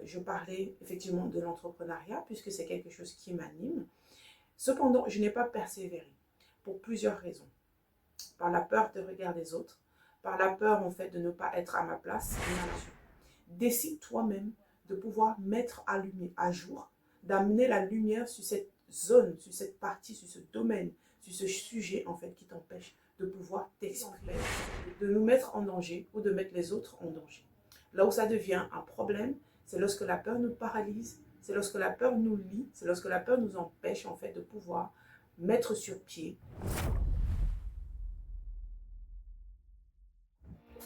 je parlais effectivement de l'entrepreneuriat puisque c'est quelque chose qui m'anime. Cependant, je n'ai pas persévéré pour plusieurs raisons. Par la peur des regards des autres, par la peur en fait de ne pas être à ma place et là-dessus. Décide toi-même de pouvoir mettre à jour, d'amener la lumière sur cette zone, sur cette partie, sur ce domaine, sur ce sujet en fait qui t'empêche de pouvoir t'exprimer, de nous mettre en danger ou de mettre les autres en danger. Là où ça devient un problème, c'est lorsque la peur nous paralyse, c'est lorsque la peur nous lie, c'est lorsque la peur nous empêche en fait de pouvoir mettre sur pied.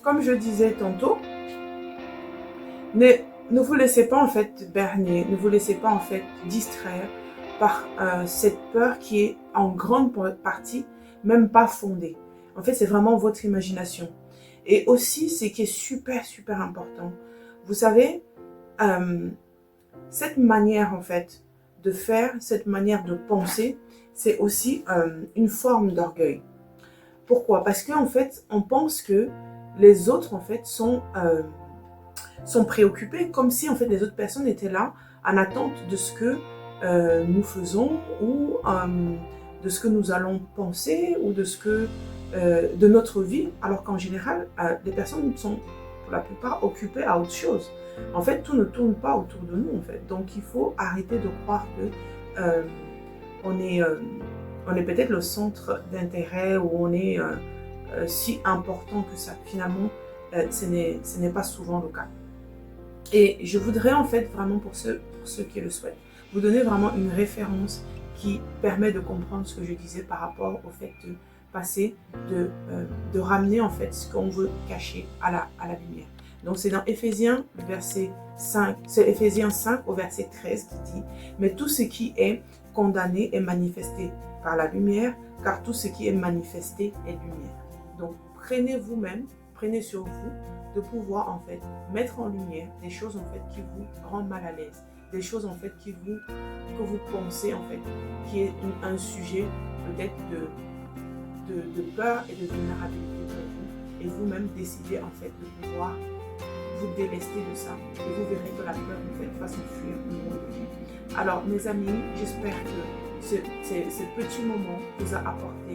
Comme je disais tantôt, ne vous laissez pas en fait berner, ne vous laissez pas en fait distraire par cette peur qui est en grande partie même pas fondée. En fait, c'est vraiment votre imagination. Et aussi, ce qui est super, super important, vous savez, cette manière en fait de faire, cette manière de penser, c'est aussi une forme d'orgueil. Pourquoi? Parce qu'en fait, on pense que les autres en fait sont préoccupés, comme si en fait les autres personnes étaient là en attente de ce que nous faisons ou de ce que nous allons penser ou de ce que de notre vie, alors qu'en général les personnes sont pour la plupart occupées à autre chose. En fait, tout ne tourne pas autour de nous en fait. Donc il faut arrêter de croire que on est peut-être le centre d'intérêt ou on est si important que ça. Finalement, ce n'est pas souvent le cas. Et je voudrais en fait vraiment pour ceux qui le souhaitent, vous donner vraiment une référence qui permet de comprendre ce que je disais par rapport au fait de passer, de ramener en fait ce qu'on veut cacher à la lumière. Donc c'est dans Éphésiens, verset 5, c'est Éphésiens 5 au verset 13 qui dit « Mais tout ce qui est condamné est manifesté par la lumière, car tout ce qui est manifesté est lumière. » Donc prenez vous-même, prenez sur vous de pouvoir en fait mettre en lumière des choses en fait qui vous rendent mal à l'aise, des choses en fait que vous pensez en fait qui est un sujet peut-être de peur et de vulnérabilité pour vous, et vous-même décidez en fait de pouvoir vous délester de ça et vous verrez que la peur en fait va s'enfuir. Alors mes amis, j'espère que ce petit moment vous a apporté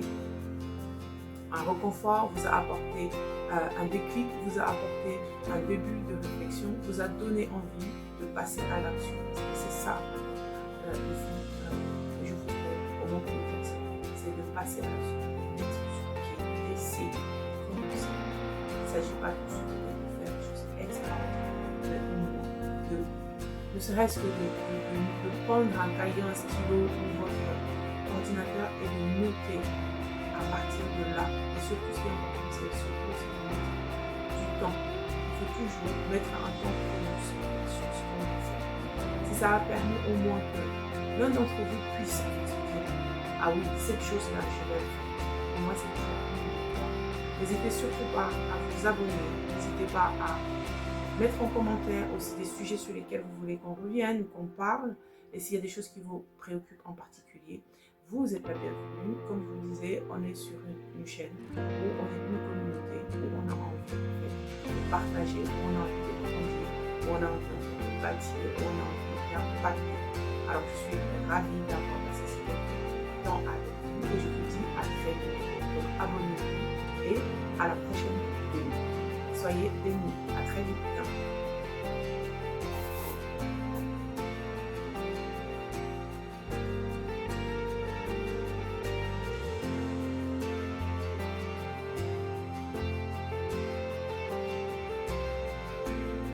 un réconfort, vous a apporté un déclic, vous a apporté un début de réflexion, vous a donné envie de passer à l'action. C'est ça le fond que je voudrais au moins pour le c'est de passer à l'action, mettre sur pied, d'essayer, de commencer. Il ne s'agit pas de faire des choses extraordinaires, ne serait-ce que de prendre un cahier, un stylo ou votre ordinateur et de noter à partir de là. Et surtout, ce qui est important, c'est surtout du temps. Il faut toujours mettre un temps sur ce qu'on va faire. Si ça a permis au moins que l'un d'entre vous puisse se dire « Ah oui, cette chose-là, je vais le faire. » Pour moi, c'est déjà plus important. N'hésitez surtout pas à vous abonner. N'hésitez pas à mettre en commentaire aussi des sujets sur lesquels vous voulez qu'on revienne ou qu'on parle. Et s'il y a des choses qui vous préoccupent en particulier, vous êtes la bienvenue. Comme je vous le disais, on est sur une chaîne où on est une communauté, où on a envie de partager, où on a envie de grandir, où on a envie de bâtir, où on a envie de faire impacter. Alors je suis ravie d'avoir passé ce temps avec vous et je vous dis à très vite. Donc abonnez-vous et à la prochaine vidéo. Soyez bénis. À très vite.